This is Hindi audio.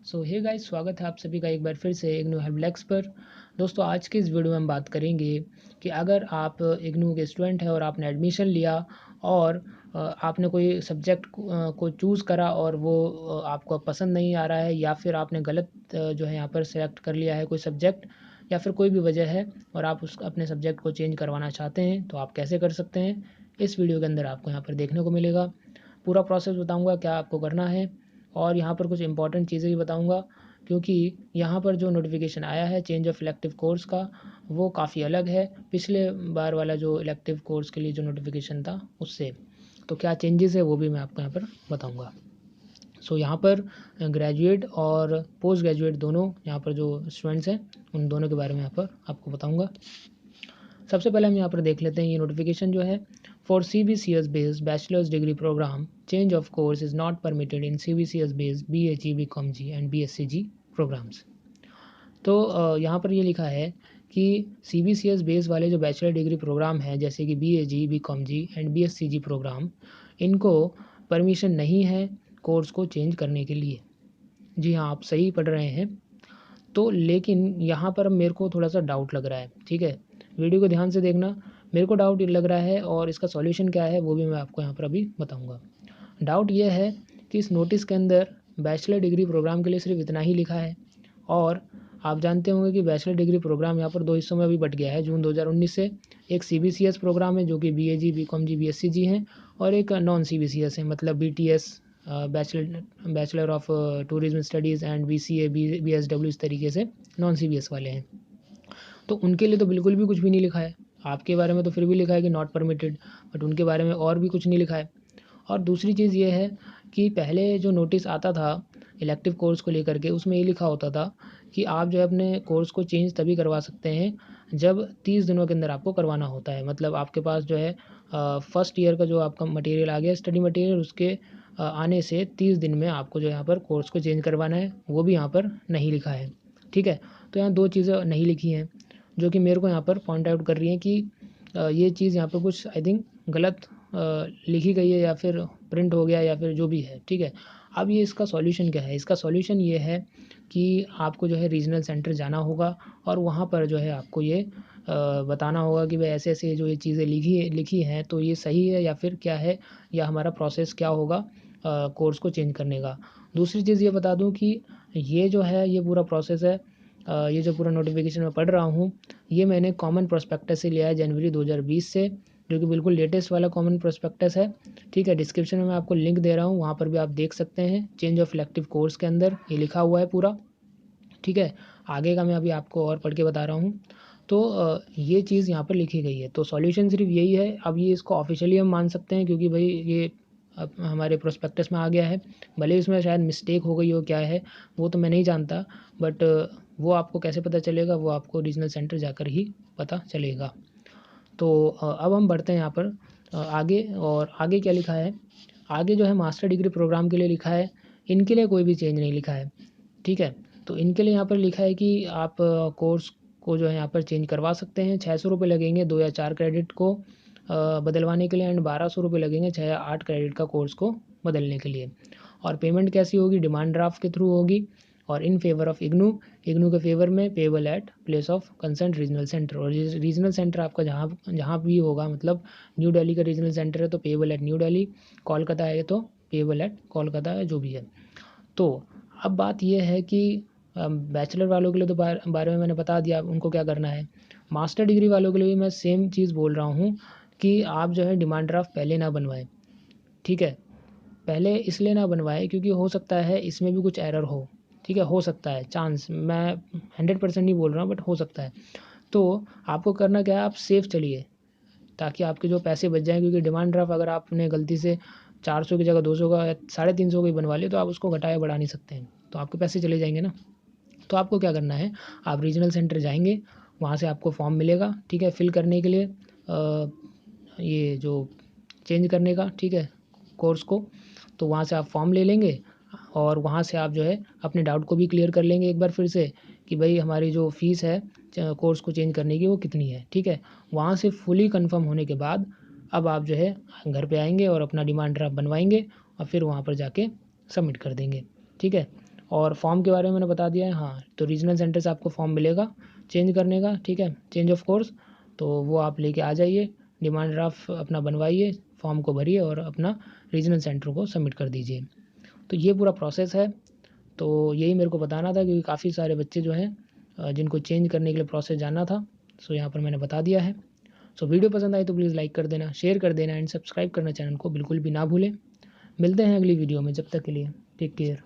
सो हे गाइस, स्वागत है आप सभी का एक बार फिर से इग्नू हेल्प डेस्क पर। दोस्तों, आज के इस वीडियो में हम बात करेंगे कि अगर आप इग्नू के स्टूडेंट हैं और आपने एडमिशन लिया और आपने कोई सब्जेक्ट को चूज़ करा और वो आपको पसंद नहीं आ रहा है, या फिर आपने गलत जो है यहाँ पर सेलेक्ट कर लिया है कोई सब्जेक्ट, या फिर कोई भी वजह है और आप उस अपने सब्जेक्ट को चेंज करवाना चाहते हैं, तो आप कैसे कर सकते हैं। इस वीडियो के अंदर आपको यहाँ पर देखने को मिलेगा। पूरा प्रोसेस बताऊँगा क्या आपको करना है, और यहाँ पर कुछ इंपॉर्टेंट चीज़ें भी बताऊँगा, क्योंकि यहाँ पर जो नोटिफिकेशन आया है चेंज ऑफ इलेक्टिव कोर्स का, वो काफ़ी अलग है पिछले बार वाला जो इलेक्टिव कोर्स के लिए जो नोटिफिकेशन था उससे। तो क्या चेंजेस है वो भी मैं आपको यहाँ पर बताऊँगा। सो यहाँ पर ग्रेजुएट और पोस्ट ग्रेजुएट दोनों यहाँ पर जो स्टूडेंट्स हैं उन दोनों के बारे में यहाँ पर आपको बताऊँगा। सबसे पहले हम यहाँ पर देख लेते हैं ये नोटिफिकेशन जो है। For CBCS based bachelors degree programme change of course is not permitted in CBCS based BAG BCom and BSCG programmes. तो यहाँ पर ये लिखा है कि CBCS बेस वाले जो बैचलर डिग्री प्रोग्राम हैं, जैसे कि BAG BCom and BSCG programme, इनको परमिशन नहीं है कोर्स को चेंज करने के लिए। जी हाँ, आप सही पढ़ रहे हैं। तो लेकिन यहाँ पर मेरे को थोड़ा-सा डाउट लग रहा है, ठीक है? वीडियो को ध्यान से देखना। मेरे को डाउट लग रहा है और इसका सॉल्यूशन क्या है वो भी मैं आपको यहाँ पर अभी बताऊँगा। डाउट ये है कि इस नोटिस के अंदर बैचलर डिग्री प्रोग्राम के लिए सिर्फ इतना ही लिखा है, और आप जानते होंगे कि बैचलर डिग्री प्रोग्राम यहाँ पर 2 हिस्सों में अभी बँट गया है जून 2019 से। एक CBCS प्रोग्राम है जो कि BAG BCom BSCG हैं, और एक नॉन CBCS है, मतलब BTS bachelor of tourism studies and BCA BSW, इस तरीके से नॉन CBS वाले हैं। तो उनके लिए तो बिल्कुल भी कुछ भी नहीं लिखा है। आपके बारे में तो फिर भी लिखा है कि नॉट परमिटेड, बट उनके बारे में और भी कुछ नहीं लिखा है। और दूसरी चीज़ ये है कि पहले जो नोटिस आता था इलेक्टिव कोर्स को लेकर के, उसमें ये लिखा होता था कि आप जो है अपने कोर्स को चेंज तभी करवा सकते हैं जब 30 दिनों के अंदर आपको करवाना होता है। मतलब आपके पास जो है फर्स्ट ईयर का जो आपका मटेरियल आ गया, स्टडी मटेरियल, उसके आने से 30 दिन में आपको जो यहाँ पर कोर्स को चेंज करवाना है, वो भी यहाँ पर नहीं लिखा है। ठीक है? तो यहाँ 2 चीज़ें नहीं लिखी हैं, जो कि मेरे को यहाँ पर पॉइंट आउट कर रही हैं कि ये चीज़ यहाँ पर कुछ आई थिंक गलत लिखी गई है, या फिर प्रिंट हो गया, या फिर जो भी है। ठीक है? अब ये इसका सॉल्यूशन क्या है? इसका सॉल्यूशन ये है कि आपको जो है रीजनल सेंटर जाना होगा, और वहाँ पर जो है आपको ये बताना होगा कि भाई ऐसे-ऐसे जो ये चीज़ें लिखी हैं तो ये सही है या फिर क्या है, या हमारा प्रोसेस क्या होगा कोर्स को चेंज करने का। दूसरी चीज़ ये बता दूँ कि ये जो है ये पूरा प्रोसेस है, ये जो पूरा नोटिफिकेशन मैं पढ़ रहा हूँ, ये मैंने कॉमन प्रोस्पेक्टस से लिया है जनवरी 2020 से, जो कि बिल्कुल लेटेस्ट वाला कॉमन प्रोस्पेक्टस है। ठीक है? डिस्क्रिप्शन में मैं आपको लिंक दे रहा हूँ, वहाँ पर भी आप देख सकते हैं। चेंज ऑफ इलेक्टिव कोर्स के अंदर ये लिखा हुआ है पूरा। ठीक है? आगे का मैं अभी आपको और पढ़ के बता रहा हूँ। तो ये चीज़ यहाँ पर लिखी गई है। तो सॉल्यूशन सिर्फ़ यही है। अब ये इसको ऑफ़िशियली हम मान सकते हैं, क्योंकि भई ये अब हमारे प्रोस्पेक्टस में आ गया है। भले ही उसमें शायद मिस्टेक हो गई हो, क्या है, वो तो मैं नहीं जानता, बट वो आपको कैसे पता चलेगा, वो आपको रीजनल सेंटर जाकर ही पता चलेगा। तो अब हम बढ़ते हैं यहाँ पर आगे, और आगे क्या लिखा है? आगे जो है मास्टर डिग्री प्रोग्राम के लिए लिखा है, इनके लिए कोई भी चेंज नहीं लिखा है। ठीक है? तो इनके लिए यहाँ पर लिखा है कि आप कोर्स को जो है यहाँ पर चेंज करवा सकते हैं। 600 रुपये लगेंगे 2 या 4 क्रेडिट को बदलवाने के लिए, एंड 1200 रुपये लगेंगे 6 या 8 क्रेडिट का कोर्स को बदलने के लिए। और पेमेंट कैसी होगी? डिमांड ड्राफ्ट के थ्रू होगी, और in favour of IGNOU, IGNOU के फेवर में payable at place of concern regional centre. और रीजनल सेंटर आपका जहाँ जहाँ भी होगा, मतलब न्यू दिल्ली का रीजनल सेंटर है तो payable eight new Delhi, Kolkata है तो पेबल एट कोलकाता है, जो भी है। तो अब बात ये है कि बैचलर वालों के लिए तो बारे में मैंने बता दिया उनको क्या करना है। मास्टर डिग्री वालों के लिए भी मैं सेम चीज़ बोल रहा हूँ कि आप जो है डिमांड ड्राफ्ट पहले ना बनवाएं। ठीक है? पहले इसलिए ना बनवाएं क्योंकि हो सकता है इसमें भी कुछ एरर हो। ठीक है? हो सकता है, चांस, मैं 100% नहीं बोल रहा हूँ, बट हो सकता है। तो आपको करना क्या है, आप सेफ चलिए, ताकि आपके जो पैसे बच जाएँ, क्योंकि डिमांड ड्राफ्ट अगर आपने गलती से 400 की जगह 200 का या 350 का ही बनवा लिया, तो आप उसको घटा या बढ़ा नहीं सकते हैं, तो आपके पैसे चले जाएँगे ना। तो आपको क्या करना है, आप रीजनल सेंटर जाएँगे, वहाँ से आपको फॉर्म मिलेगा, ठीक है, फिल करने के लिए ये जो चेंज करने का, ठीक है, कोर्स को। तो वहाँ से आप फॉर्म ले लेंगे, और वहाँ से आप जो है अपने डाउट को भी क्लियर कर लेंगे एक बार फिर से, कि भाई हमारी जो फ़ीस है कोर्स को चेंज करने की वो कितनी है। ठीक है? वहाँ से फुली कन्फर्म होने के बाद अब आप जो है घर पे आएँगे और अपना डिमांड ड्राफ्ट बनवाएँगे, और फिर वहाँ पर जाके सबमिट कर देंगे। ठीक है? और फॉर्म के बारे में मैंने बता दिया है। हाँ, तो रीजनल सेंटर से आपको फॉर्म मिलेगा चेंज करने का, ठीक है, चेंज ऑफ कोर्स। तो वो आप लेके आ जाइए, डिमांड ड्राफ्ट अपना बनवाइए, फॉर्म को भरिए और अपना रीजनल सेंटर को सबमिट कर दीजिए। तो ये पूरा प्रोसेस है। तो यही मेरे को बताना था, क्योंकि काफ़ी सारे बच्चे जो हैं जिनको चेंज करने के लिए प्रोसेस जानना था, सो यहाँ पर मैंने बता दिया है। सो वीडियो पसंद आई तो प्लीज़ लाइक कर देना, शेयर कर देना एंड सब्सक्राइब करना चैनल को बिल्कुल भी ना भूलें। मिलते हैं अगली वीडियो में, जब तक के लिए टेक केयर।